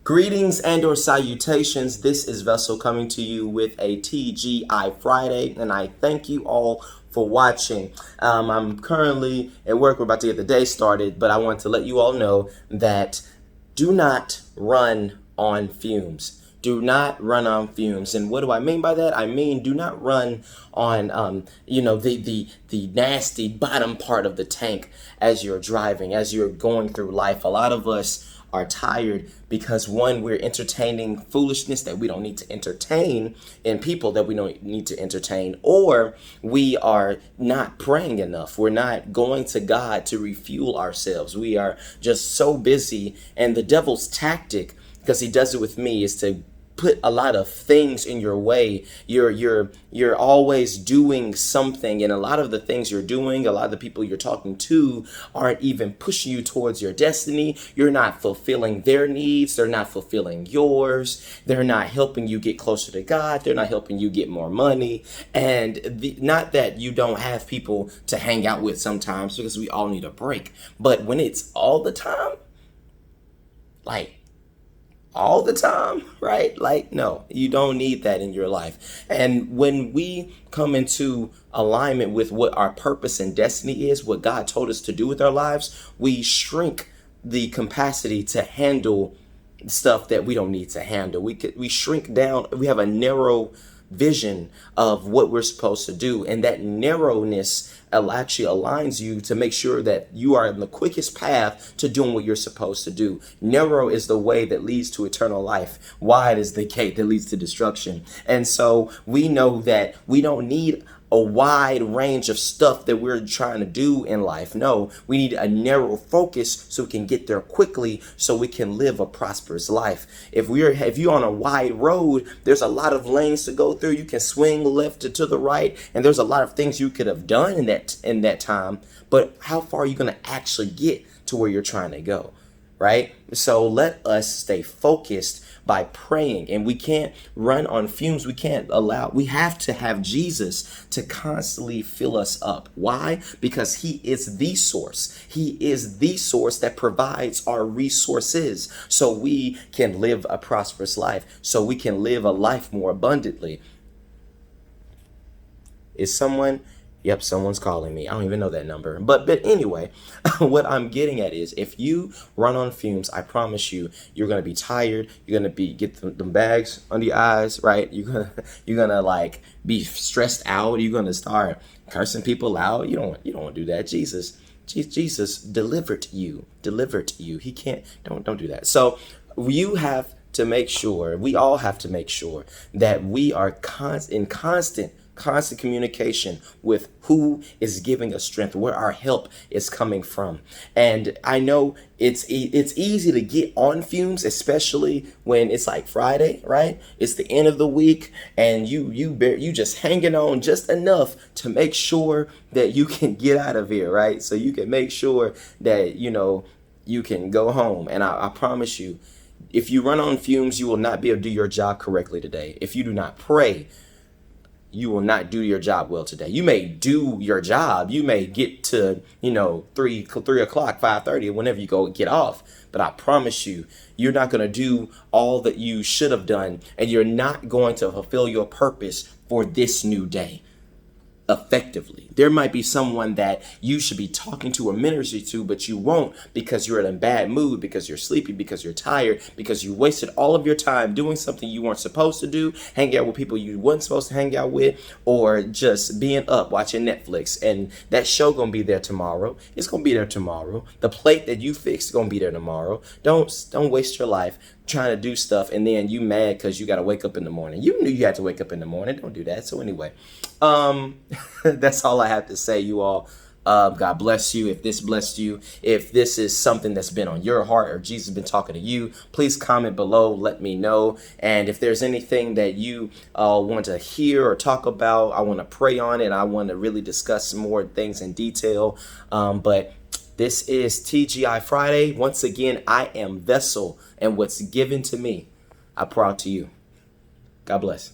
Greetings and or salutations. This is Vessel coming to you with a TGI Friday, and I thank you all for watching. I'm currently at work. We're about to get the day started, but I want to let you all know that do not run on fumes. Do not run on fumes. And what do I mean by that? I mean, do not run on, the nasty bottom part of the tank as you're driving, as you're going through life. A lot of us are tired because, one, we're entertaining foolishness that we don't need to entertain and people that we don't need to entertain, or we are not praying enough. We're not going to God to refuel ourselves. We are just so busy, and the devil's tactic, because he does it with me, is to put a lot of things in your way. You're always doing something, and a lot of the things you're doing, a lot of the people you're talking to aren't even pushing you towards your destiny. You're not fulfilling their needs. They're not fulfilling yours. They're not helping you get closer to God. They're not helping you get more money. And not that you don't have people to hang out with sometimes, because we all need a break. But when it's all the time, like all the time, right? Like, no, you don't need that in your life. And when we come into alignment with what our purpose and destiny is, what God told us to do with our lives, we shrink the capacity to handle stuff that we don't need to handle. We shrink down. We have a narrow vision of what we're supposed to do, and that narrowness actually aligns you to make sure that you are in the quickest path to doing what you're supposed to do. Narrow is the way that leads to eternal life. Wide is the gate that leads to destruction. And so we know that we don't need a wide range of stuff that we're trying to do in life. No, we need a narrow focus so we can get there quickly, so we can live a prosperous life. If you're on a wide road, there's a lot of lanes to go through. You can swing left to the right, and there's a lot of things you could have done in that time. But how far are you going to actually get to where you're trying to go? Right? So let us stay focused by praying, and we can't run on fumes. We have to have Jesus to constantly fill us up. Why? Because he is the source. He is the source that provides our resources, so we can live a prosperous life, so we can live a life more abundantly. Yep, someone's calling me. I don't even know that number. But anyway, what I'm getting at is, if you run on fumes, I promise you, you're gonna be tired. You're gonna get them bags under your eyes, right? You're gonna like be stressed out. You're gonna start cursing people out. You don't want to do that. Jesus delivered you. He can't. Don't do that. So you have to make sure. We all have to make sure that we are in constant communication with who is giving us strength, where our help is coming from. And I know it's easy to get on fumes, especially when it's like Friday, right? It's the end of the week, and you just hanging on just enough to make sure that you can get out of here, right? So you can make sure that you can go home. And I promise you, if you run on fumes, you will not be able to do your job correctly today. If you do not pray, you will not do your job well today. You may do your job. You may get to, 3 o'clock, 5:30, whenever you go get off. But I promise you, you're not going to do all that you should have done, and you're not going to fulfill your purpose for this new day effectively. There might be someone that you should be talking to or ministering to, but you won't, because you're in a bad mood, because you're sleepy, because you're tired, because you wasted all of your time doing something you weren't supposed to do, hanging out with people you weren't supposed to hang out with, or just being up watching Netflix. And that show gonna be there tomorrow. It's gonna be there tomorrow. The plate that you fixed is gonna be there tomorrow. Don't waste your life trying to do stuff, and then you mad because you got to wake up in the morning. You knew you had to wake up in the morning. Don't do that. So anyway, that's all I have to say, you all. God bless you. If this blessed you, if this is something that's been on your heart, or Jesus has been talking to you, please comment below. Let me know. And if there's anything that you want to hear or talk about, I want to pray on it. I want to really discuss some more things in detail. But this is TGI Friday. Once again, I am Vessel, and what's given to me, I pour out to you. God bless.